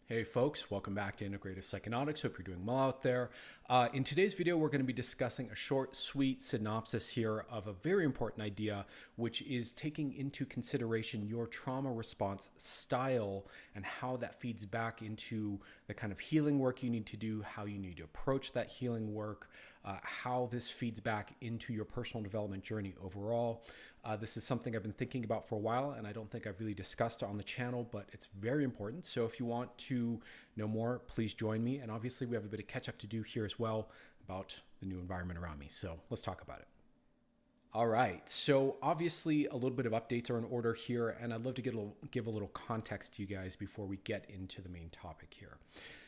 Hey folks, welcome back to Integrative Psychonautics. Hope you're doing well out there. In today's video, we're going to be discussing a short, sweet synopsis here of a very important idea, which is taking into consideration your trauma response style and how that feeds back into the kind of healing work you need to do, how you need to approach that healing work, how this feeds back into your personal development journey overall. This is something I've been thinking about for a while, and I don't think I've really discussed on the channel, but it's very important. So if you want to know more, please join me. And obviously we have a bit of catch up to do here as well about the new environment around me. So let's talk about it. All right, so obviously a little bit of updates are in order here, and I'd love to give a little context to you guys before we get into the main topic here.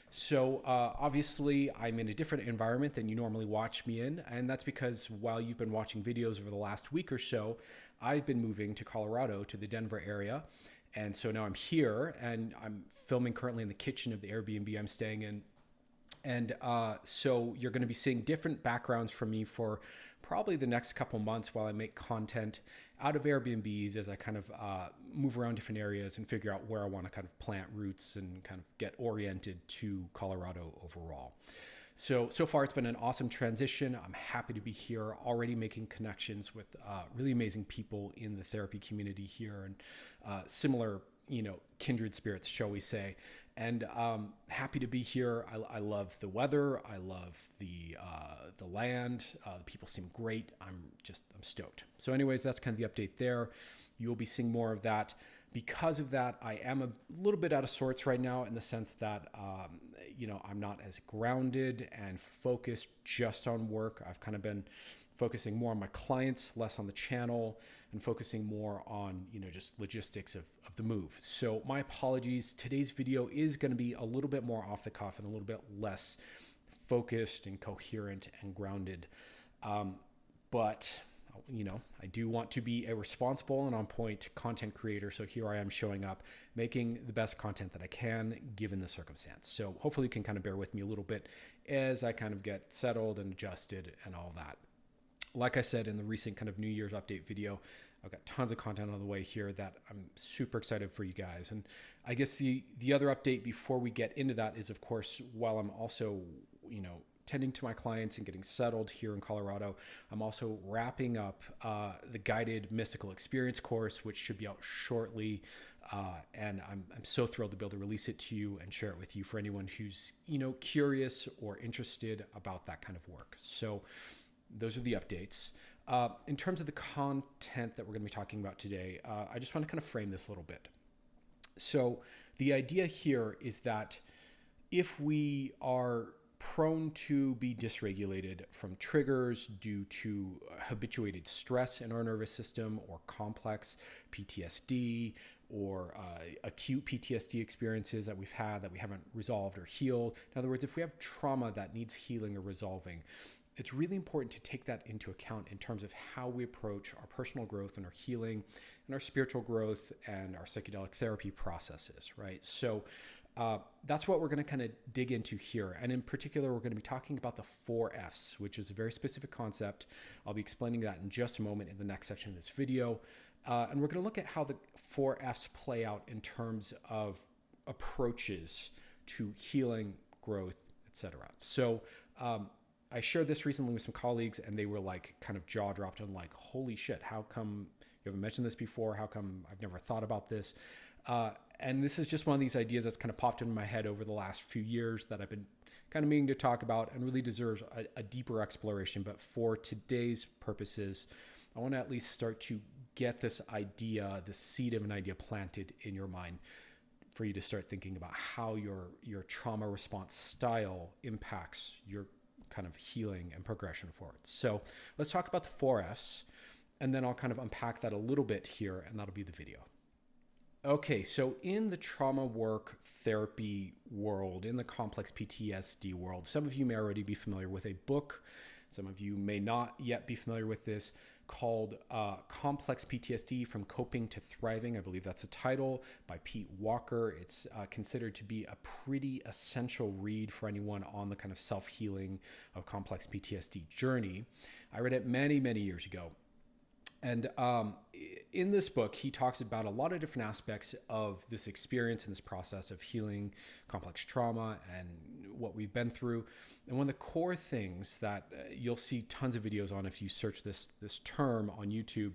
So obviously I'm in a different environment than you normally watch me in, and that's because while you've been watching videos over the last week or so, I've been moving to Colorado, to the Denver area. And so now I'm here and I'm filming currently in the kitchen of the Airbnb I'm staying in. And so you're going to be seeing different backgrounds from me for probably the next couple months while I make content out of Airbnbs as I kind of move around different areas and figure out where I want to kind of plant roots and kind of get oriented to Colorado overall. So far it's been an awesome transition. I'm happy to be here, already making connections with really amazing people in the therapy community here and similar, kindred spirits, shall we say. And happy to be here. I love the weather. I love the land. The people seem great. I'm stoked. So anyways, that's kind of the update there. You'll be seeing more of that. Because of that, I am a little bit out of sorts right now in the sense that, I'm not as grounded and focused just on work. I've kind of been focusing more on my clients, less on the channel, and focusing more on, just logistics of the move. So my apologies. Today's video is going to be a little bit more off the cuff and a little bit less focused and coherent and grounded. But I do want to be a responsible and on point content creator. So here I am showing up, making the best content that I can given the circumstance. So hopefully you can kind of bear with me a little bit as I kind of get settled and adjusted and all that. Like I said in the recent kind of New Year's update video, I've got tons of content on the way here that I'm super excited for you guys. And I guess the other update before we get into that is, of course, while I'm also, tending to my clients and getting settled here in Colorado, I'm also wrapping up the guided mystical experience course, which should be out shortly. And I'm so thrilled to be able to release it to you and share it with you for anyone who's, curious or interested about that kind of work. So those are the updates. In terms of the content that we're going to be talking about today, I just want to kind of frame this a little bit. So the idea here is that if we are prone to be dysregulated from triggers due to habituated stress in our nervous system or complex PTSD or acute PTSD experiences that we've had that we haven't resolved or healed. In other words, if we have trauma that needs healing or resolving, it's really important to take that into account in terms of how we approach our personal growth and our healing and our spiritual growth and our psychedelic therapy processes, right? So that's what we're going to kind of dig into here. And in particular, we're going to be talking about the 4Fs, which is a very specific concept. I'll be explaining that in just a moment in the next section of this video. And we're going to look at how the 4Fs play out in terms of approaches to healing, growth, etc. So I shared this recently with some colleagues and they were like kind of jaw dropped on like, holy shit, how come you haven't mentioned this before? How come I've never thought about this? And this is just one of these ideas that's kind of popped into my head over the last few years that I've been kind of meaning to talk about and really deserves a deeper exploration. But for today's purposes, I want to at least start to get this idea, the seed of an idea planted in your mind for you to start thinking about how your trauma response style impacts your kind of healing and progression forward. So let's talk about the 4Fs, and then I'll kind of unpack that a little bit here, and that'll be the video. Okay, so in the trauma work therapy world, in the complex PTSD world, some of you may already be familiar with a book. Some of you may not yet be familiar with this, called Complex PTSD From Coping to Thriving. I believe that's the title, by Pete Walker. It's considered to be a pretty essential read for anyone on the kind of self-healing of complex PTSD journey. I read it many, many years ago. And in this book, he talks about a lot of different aspects of this experience and this process of healing complex trauma and what we've been through. And one of the core things that you'll see tons of videos on if you search this term on YouTube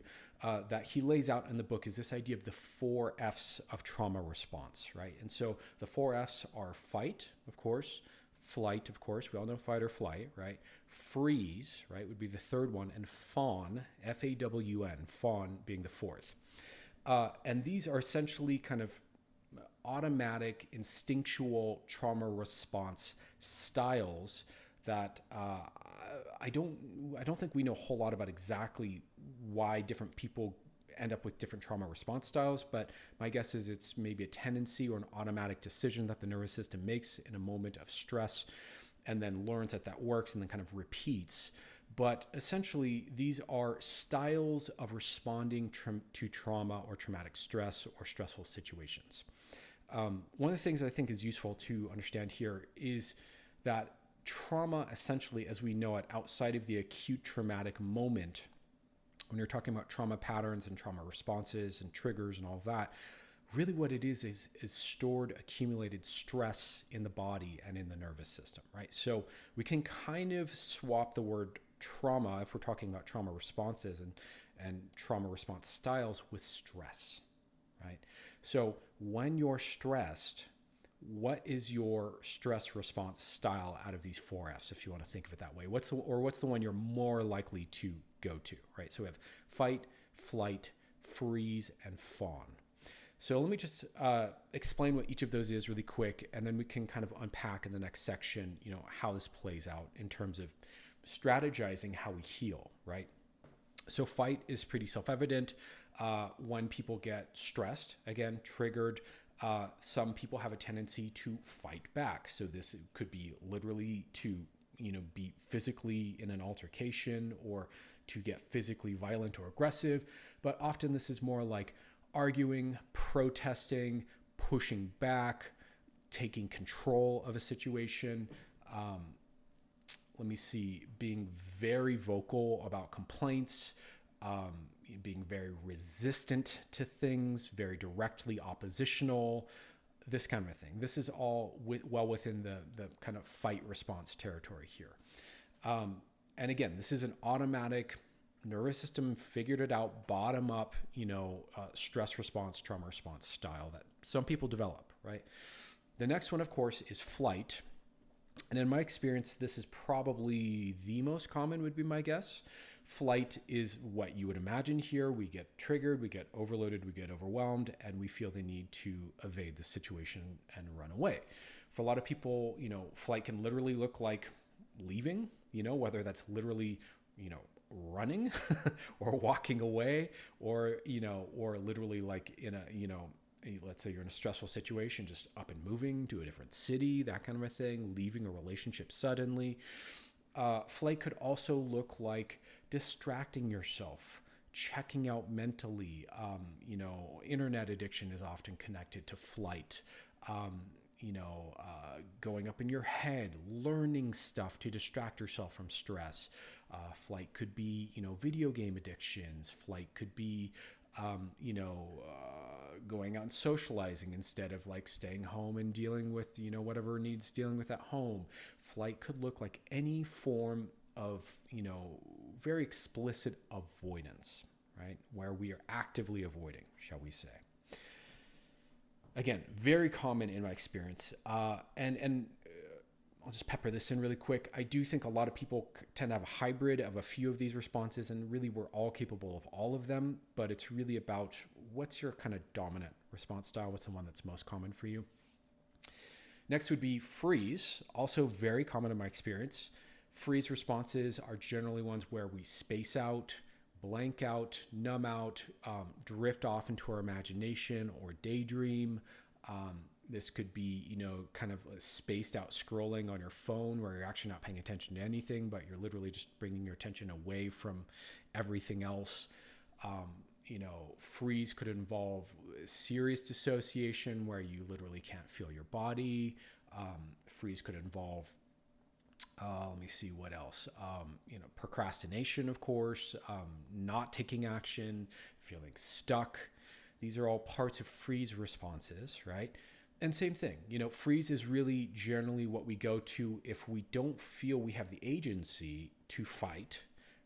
that he lays out in the book is this idea of the 4 F's of trauma response, right? And so the 4 F's are fight, of course, flight, of course, we all know fight or flight, right? Freeze, right, would be the third one, and fawn, F-A-W-N, fawn being the fourth. And these are essentially kind of automatic, instinctual trauma response styles that I don't think we know a whole lot about exactly why different people end up with different trauma response styles, but my guess is it's maybe a tendency or an automatic decision that the nervous system makes in a moment of stress and then learns that that works and then kind of repeats. But essentially, these are styles of responding to trauma or traumatic stress or stressful situations. One of the things I think is useful to understand here is that trauma, essentially, as we know it, outside of the acute traumatic moment, when you're talking about trauma patterns and trauma responses and triggers and all of that, really what it is stored, accumulated stress in the body and in the nervous system, right? So we can kind of swap the word trauma, if we're talking about trauma responses and trauma response styles, with stress, right? So when you're stressed, what is your stress response style out of these 4 F's, if you want to think of it that way? What's the one you're more likely to go to, right? So we have fight, flight, freeze, and fawn. So let me just explain what each of those is really quick, and then we can kind of unpack in the next section, how this plays out in terms of strategizing how we heal, right? So fight is pretty self-evident. When people get stressed, again, triggered, some people have a tendency to fight back. So this could be literally to, be physically in an altercation or to get physically violent or aggressive. But often this is more like arguing, protesting, pushing back, taking control of a situation. Being very vocal about complaints, being very resistant to things, very directly oppositional, this kind of a thing. This is all well within the kind of fight response territory here. And again, this is an automatic nervous system figured it out, bottom up, stress response, trauma response style that some people develop, right? The next one, of course, is flight. And in my experience, this is probably the most common, would be my guess. Flight is what you would imagine here. We get triggered, we get overloaded, we get overwhelmed, and we feel the need to evade the situation and run away. For a lot of people, flight can literally look like leaving, whether that's literally, running or walking away, or literally like in a, let's say you're in a stressful situation, just up and moving to a different city, that kind of a thing, leaving a relationship suddenly. Flight could also look like distracting yourself, checking out mentally. Internet addiction is often connected to flight. Going up in your head, learning stuff to distract yourself from stress. Flight could be, video game addictions. Flight could be, going out and socializing instead of like staying home and dealing with, whatever needs dealing with at home. Flight could look like any form of, very explicit avoidance, right? Where we are actively avoiding, shall we say. Again, very common in my experience. And I'll just pepper this in really quick. I do think a lot of people tend to have a hybrid of a few of these responses, and really we're all capable of all of them, but it's really about what's your kind of dominant response style, what's the one that's most common for you. Next would be freeze, also very common in my experience. Freeze responses are generally ones where we space out, blank out, numb out, drift off into our imagination or daydream. This could be, kind of spaced out scrolling on your phone where you're actually not paying attention to anything, but you're literally just bringing your attention away from everything else. Freeze could involve serious dissociation where you literally can't feel your body. Freeze could involve Let me see what else. Procrastination, of course, not taking action, feeling stuck. These are all parts of freeze responses, right? And same thing, freeze is really generally what we go to if we don't feel we have the agency to fight,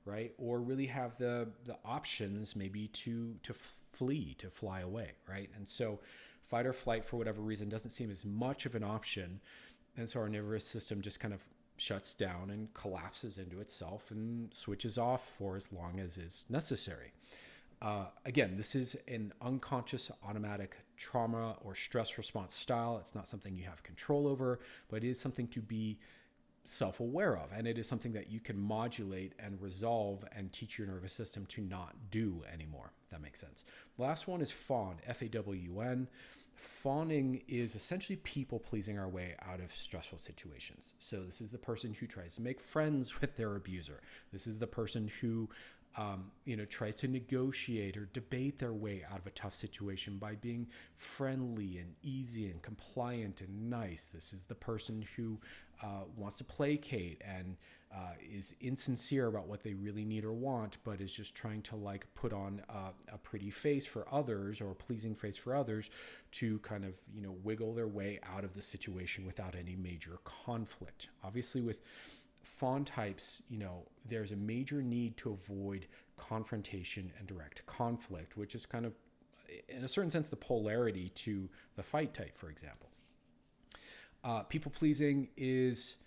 right? Or really have the options maybe to flee, to fly away, right? And so fight or flight for whatever reason doesn't seem as much of an option. And so our nervous system just kind of shuts down and collapses into itself and switches off for as long as is necessary. Again, this is an unconscious automatic trauma or stress response style. It's not something you have control over, but it is something to be self-aware of. And it is something that you can modulate and resolve and teach your nervous system to not do anymore, if that makes sense. The last one is fawn, F-A-W-N. Fawning is essentially people pleasing our way out of stressful situations. So this is the person who tries to make friends with their abuser. This is the person who tries to negotiate or debate their way out of a tough situation by being friendly and easy and compliant and nice. This is the person who wants to placate and is insincere about what they really need or want, but is just trying to put on a pretty face for others or a pleasing face for others to kind of, wiggle their way out of the situation without any major conflict. Obviously with fawn types, there's a major need to avoid confrontation and direct conflict, which is kind of, in a certain sense, the polarity to the fight type, for example. People pleasing is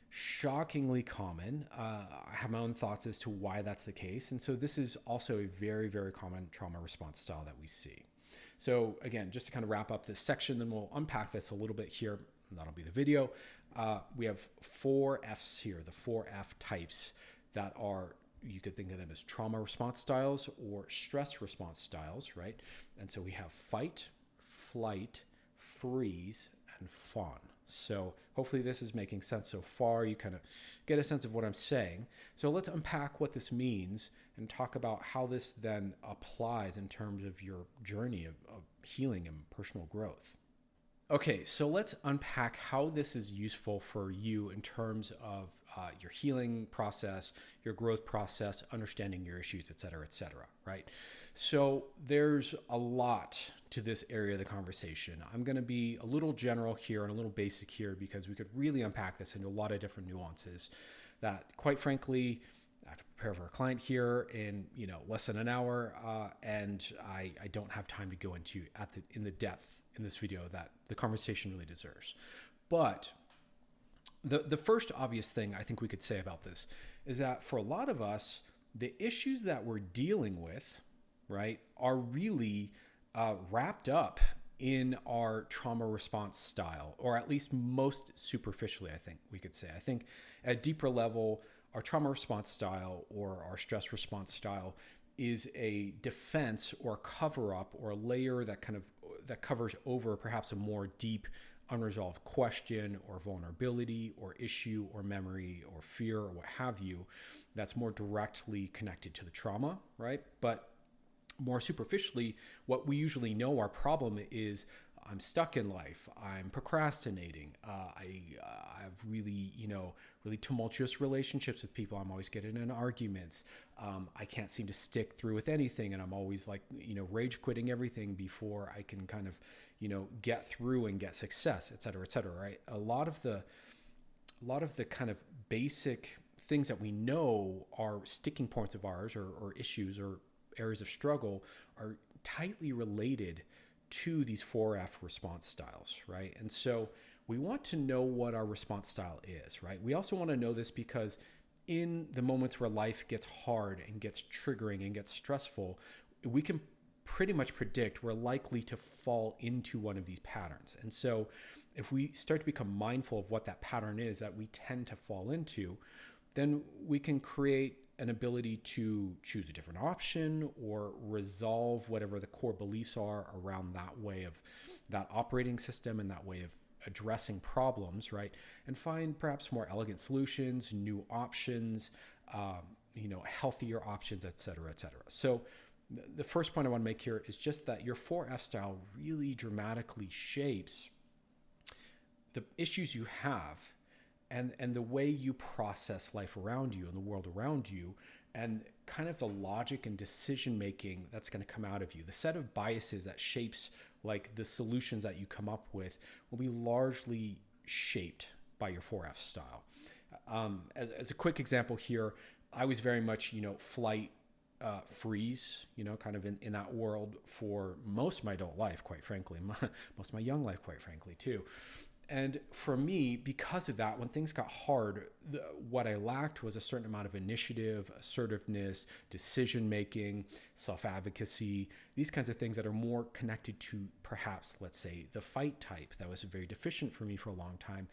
shockingly common. I have my own thoughts as to why that's the case. And so this is also a very, very common trauma response style that we see. So again, just to kind of wrap up this section, then we'll unpack this a little bit here. And that'll be the video. We have 4 Fs here, the 4 F types that are, you could think of them as trauma response styles or stress response styles, right? And so we have fight, flight, freeze, and fawn. So hopefully this is making sense so far. You kind of get a sense of what I'm saying. So let's unpack what this means and talk about how this then applies in terms of your journey of healing and personal growth. Okay, so let's unpack how this is useful for you in terms of your healing process, your growth process, understanding your issues, et cetera, right? So there's a lot to this area of the conversation. I'm going to be a little general here and a little basic here because we could really unpack this into a lot of different nuances that, quite frankly, I have to prepare for a client here in less than an hour, and I don't have time to go into in the depth in this video that the conversation really deserves. But the first obvious thing I think we could say about this is that for a lot of us, the issues that we're dealing with, right, are really wrapped up in our trauma response style, or at least most superficially, I think we could say. I think at a deeper level, our trauma response style or our stress response style is a defense or cover-up or a layer that covers over perhaps a more deep unresolved question or vulnerability or issue or memory or fear or what have you that's more directly connected to the trauma, right? But more superficially, what we usually know our problem is, I'm stuck in life, I'm procrastinating, I have really, really tumultuous relationships with people, I'm always getting in arguments, I can't seem to stick through with anything, and I'm always rage quitting everything before I can kind of, get through and get success, et cetera, right? A lot of the kind of basic things that we know are sticking points of ours or issues or areas of struggle are tightly related to these 4F response styles, right? And so we want to know what our response style is, right? We also want to know this because in the moments where life gets hard and gets triggering and gets stressful, we can pretty much predict we're likely to fall into one of these patterns. And so if we start to become mindful of what that pattern is that we tend to fall into, then we can create an ability to choose a different option or resolve whatever the core beliefs are around that way of that operating system and that way of addressing problems, right? And find perhaps more elegant solutions, new options, healthier options, et cetera, et cetera. So the first point I want to make here is just that your 4F style really dramatically shapes the issues you have and the way you process life around you and the world around you, and kind of the logic and decision making that's going to come out of you. The set of biases that shapes like the solutions that you come up with will be largely shaped by your 4F style. As a quick example here, I was very much, flight, freeze, kind of in that world for most of my adult life, quite frankly, most of my young life, quite frankly, too. And for me, because of that, when things got hard, what I lacked was a certain amount of initiative, assertiveness, decision-making, self-advocacy, these kinds of things that are more connected to perhaps, let's say, the fight type that was very deficient for me for a long time.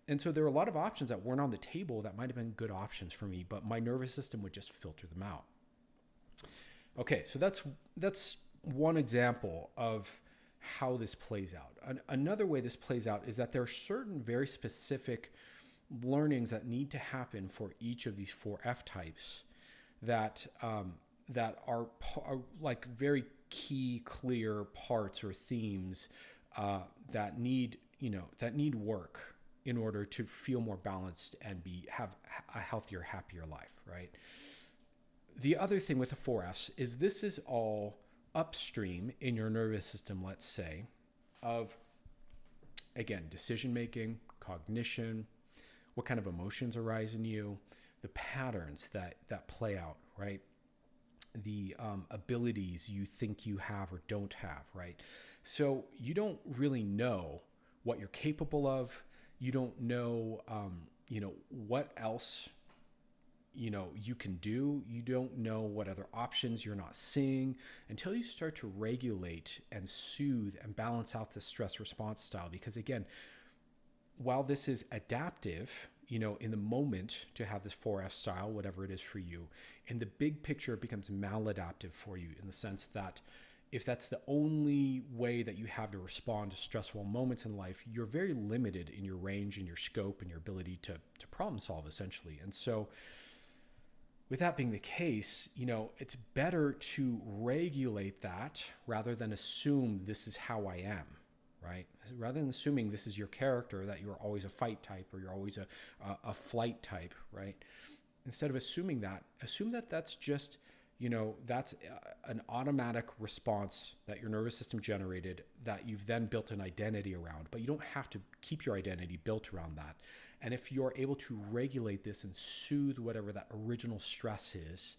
And so there were a lot of options that weren't on the table that might have been good options for me, but my nervous system would just filter them out. Okay, so that's one example of how this plays out. Another way this plays out is that there are certain very specific learnings that need to happen for each of these 4F types that are like very key, clear parts or themes that need work in order to feel more balanced and have a healthier, happier life, right? The other thing with the 4Fs is this is all upstream in your nervous system, let's say, of, again, decision-making, cognition, what kind of emotions arise in you, the patterns that play out, right? The abilities you think you have or don't have, right? So you don't really know what you're capable of. You don't know, what else you can do. You don't know what other options you're not seeing until you start to regulate and soothe and balance out the stress response style. Because again, while this is adaptive, in the moment to have this 4F style, whatever it is for you, in the big picture, it becomes maladaptive for you in the sense that if that's the only way that you have to respond to stressful moments in life, you're very limited in your range and your scope and your ability to problem solve, essentially. And so with that being the case, it's better to regulate that rather than assume this is how I am, right? Rather than assuming this is your character, that you're always a fight type or you're always a flight type, right? Instead of assuming that, assume that that's just, that's an automatic response that your nervous system generated that you've then built an identity around, but you don't have to keep your identity built around that. And if you're able to regulate this and soothe whatever that original stress is,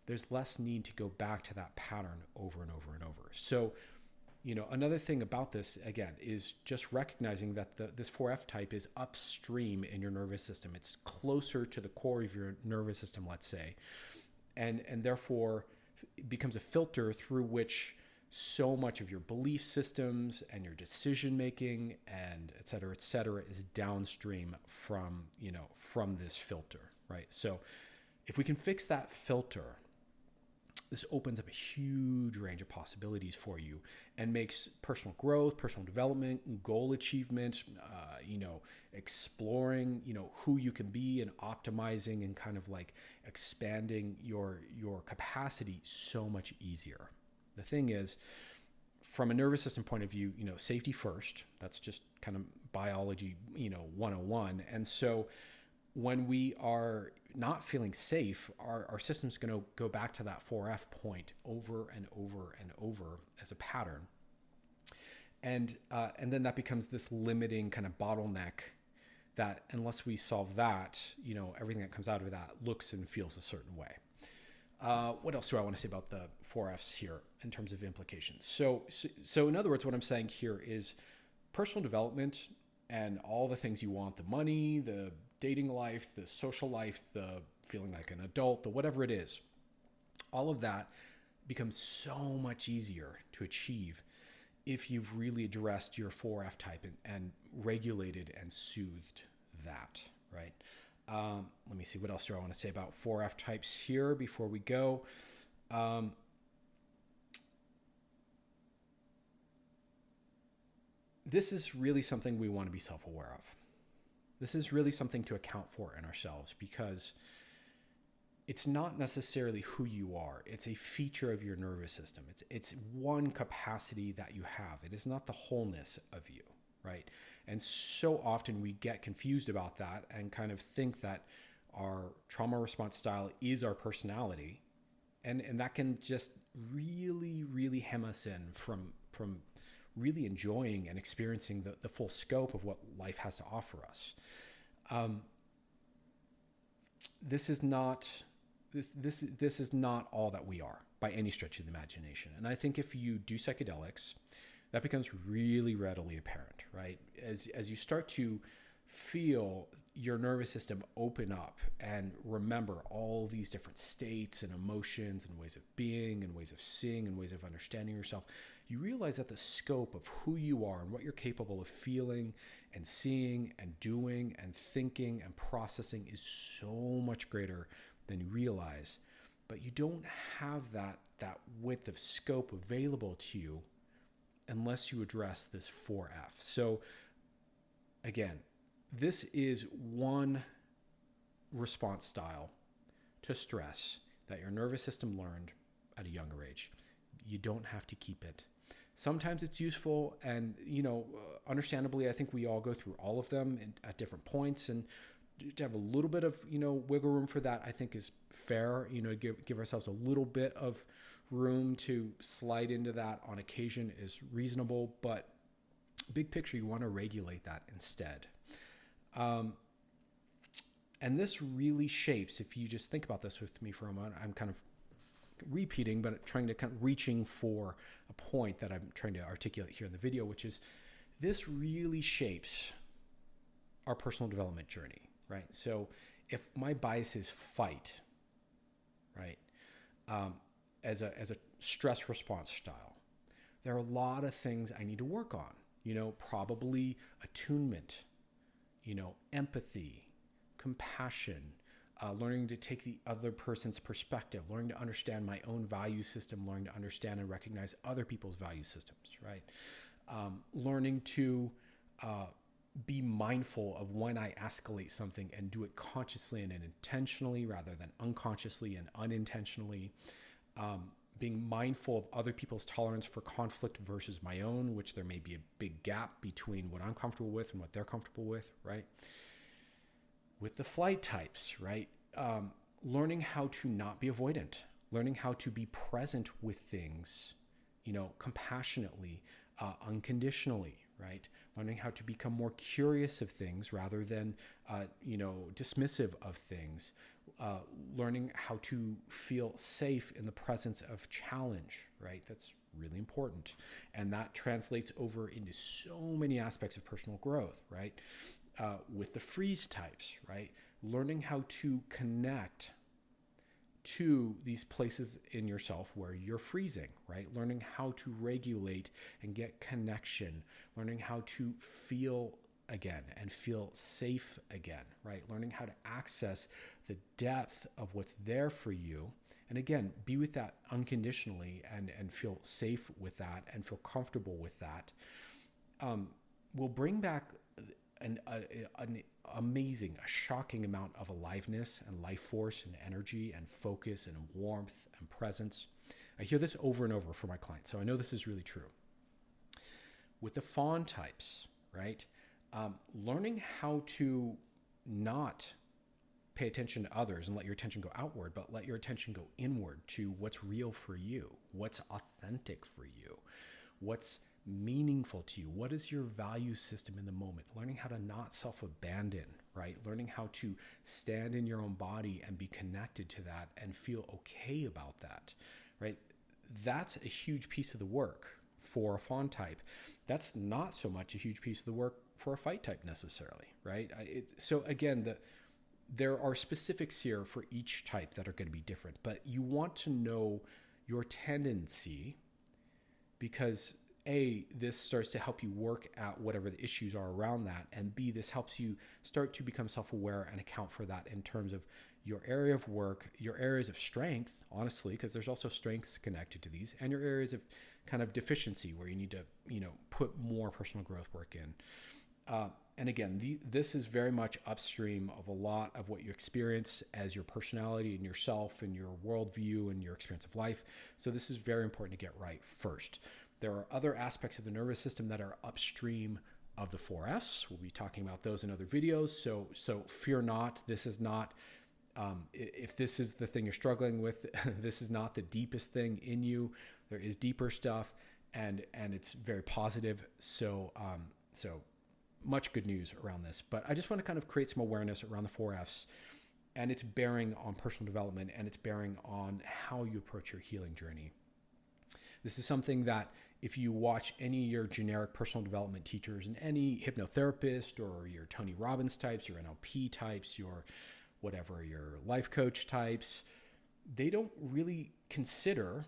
there's less need to go back to that pattern over and over and over. So, another thing about this, again, is just recognizing that this 4F type is upstream in your nervous system. It's closer to the core of your nervous system, let's say, and therefore it becomes a filter through which so much of your belief systems and your decision making and et cetera, is downstream from this filter, right? So if we can fix that filter, this opens up a huge range of possibilities for you and makes personal growth, personal development, goal achievement, exploring, who you can be and optimizing and kind of like expanding your capacity so much easier. The thing is, from a nervous system point of view, safety first. That's just kind of biology, 101. And so when we are not feeling safe, our system's going to go back to that 4F point over and over and over as a pattern. And then that becomes this limiting kind of bottleneck that unless we solve that, everything that comes out of that looks and feels a certain way. What else do I want to say about the 4Fs here in terms of implications? So in other words, what I'm saying here is personal development and all the things you want, the money, the dating life, the social life, the feeling like an adult, the whatever it is, all of that becomes so much easier to achieve if you've really addressed your 4F type and regulated and soothed that, right? Let me see, what else do I want to say about 4F types here before we go? This is really something we want to be self-aware of. This is really something to account for in ourselves because it's not necessarily who you are. It's a feature of your nervous system. It's one capacity that you have. It is not the wholeness of you, right? And so often we get confused about that and kind of think that our trauma response style is our personality. And that can just really, really hem us in from really enjoying and experiencing the full scope of what life has to offer us. This is not all that we are by any stretch of the imagination. And I think if you do psychedelics, that becomes really readily apparent, right? As you start to feel your nervous system open up and remember all these different states and emotions and ways of being and ways of seeing and ways of understanding yourself, you realize that the scope of who you are and what you're capable of feeling and seeing and doing and thinking and processing is so much greater than you realize. But you don't have that width of scope available to you unless you address this 4F. So again, this is one response style to stress that your nervous system learned at a younger age. You don't have to keep it. Sometimes it's useful, and understandably, I think we all go through all of them at different points, and to have a little bit of wiggle room for that, I think is fair. Give ourselves a little bit of room to slide into that on occasion is reasonable, but big picture, you want to regulate that instead. And this really shapes, if you just think about this with me for a moment, I'm kind of repeating, but trying to kind of reaching for a point that I'm trying to articulate here in the video, which is this really shapes our personal development journey, right? So if my bias is fight, right, as a stress response style, there are a lot of things I need to work on, probably attunement, empathy, compassion, learning to take the other person's perspective, learning to understand my own value system, learning to understand and recognize other people's value systems, right? Learning to be mindful of when I escalate something and do it consciously and intentionally rather than unconsciously and unintentionally. Being mindful of other people's tolerance for conflict versus my own, which there may be a big gap between what I'm comfortable with and what they're comfortable with, right? With the flight types, right? Learning how to not be avoidant, learning how to be present with things, compassionately, unconditionally, right? Learning how to become more curious of things rather than, dismissive of things. Learning how to feel safe in the presence of challenge, right? That's really important. And that translates over into so many aspects of personal growth, right? With the freeze types, right? Learning how to connect to these places in yourself where you're freezing, right? Learning how to regulate and get connection, learning how to feel again and feel safe again, right? Learning how to access the depth of what's there for you. And again, be with that unconditionally and feel safe with that and feel comfortable with that. Will bring back an amazing, a shocking amount of aliveness and life force and energy and focus and warmth and presence. I hear this over and over from my clients, so I know this is really true. With the fawn types, right? Learning how to not pay attention to others and let your attention go outward, but let your attention go inward to what's real for you, what's authentic for you, what's meaningful to you, what is your value system in the moment, learning how to not self-abandon, right? Learning how to stand in your own body and be connected to that and feel okay about that, right? That's a huge piece of the work for a fawn type. That's not so much a huge piece of the work for a fight type necessarily, right? So again, there are specifics here for each type that are going to be different, but you want to know your tendency because A, this starts to help you work at whatever the issues are around that, and B, this helps you start to become self-aware and account for that in terms of your area of work, your areas of strength, honestly, because there's also strengths connected to these, and your areas of kind of deficiency where you need to, put more personal growth work in. And again, this is very much upstream of a lot of what you experience as your personality and yourself and your worldview and your experience of life. So this is very important to get right first. There are other aspects of the nervous system that are upstream of the 4Fs. We'll be talking about those in other videos. So fear not. This is not, if this is the thing you're struggling with, this is not the deepest thing in you. There is deeper stuff, and it's very positive. So much good news around this. But I just want to kind of create some awareness around the 4Fs and its bearing on personal development and its bearing on how you approach your healing journey. This is something that if you watch any of your generic personal development teachers and any hypnotherapist or your Tony Robbins types, your NLP types, your whatever, your life coach types, they don't really consider,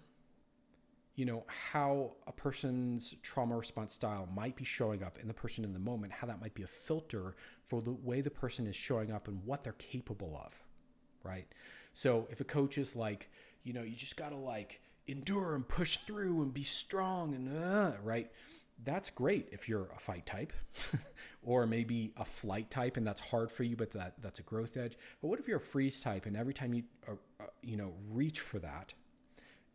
how a person's trauma response style might be showing up in the person in the moment, how that might be a filter for the way the person is showing up and what they're capable of, right? So if a coach is like, you just got to like endure and push through and be strong and right? That's great if you're a fight type or maybe a flight type and that's hard for you, but that's a growth edge. But what if you're a freeze type and every time you reach for that,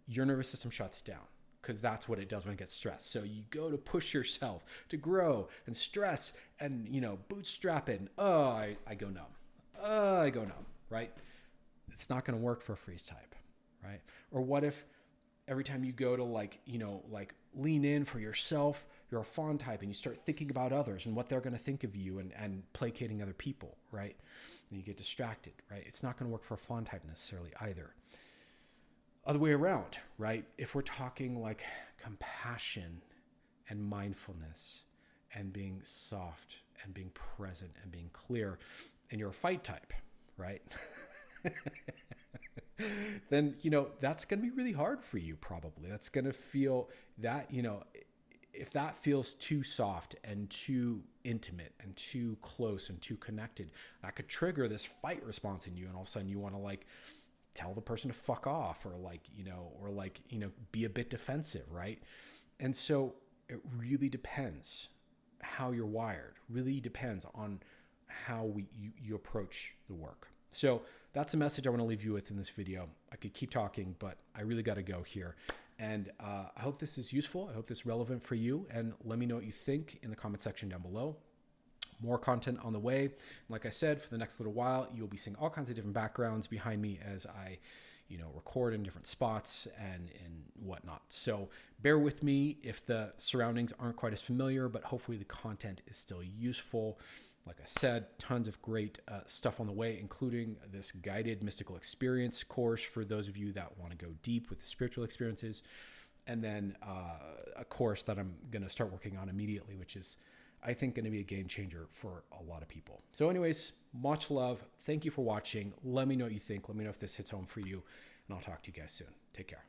your nervous system shuts down because that's what it does when it gets stressed. So you go to push yourself to grow and stress and, bootstrap it. And, I go numb. Right? It's not going to work for a freeze type, right? Or what if every time you go to like lean in for yourself, you're a fawn type and you start thinking about others and what they're going to think of you and placating other people, right? And you get distracted, right? It's not going to work for a fawn type necessarily either. Other way around, right? If we're talking like compassion and mindfulness and being soft and being present and being clear, and you're a fight type, right? Then, that's going to be really hard for you probably. That's going to feel that, if that feels too soft and too intimate and too close and too connected, that could trigger this fight response in you. And all of a sudden you want to like tell the person to fuck off or be a bit defensive, right? And so it really depends how you're wired, really depends on how you approach the work. So that's the message I want to leave you with in this video. I could keep talking, but I really got to go here. And I hope this is useful. I hope this is relevant for you. And let me know what you think in the comment section down below. More content on the way. Like I said, for the next little while, you'll be seeing all kinds of different backgrounds behind me as I, record in different spots and whatnot. So bear with me if the surroundings aren't quite as familiar, but hopefully the content is still useful. Like I said, tons of great stuff on the way, including this guided mystical experience course for those of you that want to go deep with the spiritual experiences. And then a course that I'm going to start working on immediately, which is, I think, going to be a game changer for a lot of people. So anyways, much love. Thank you for watching. Let me know what you think. Let me know if this hits home for you. And I'll talk to you guys soon. Take care.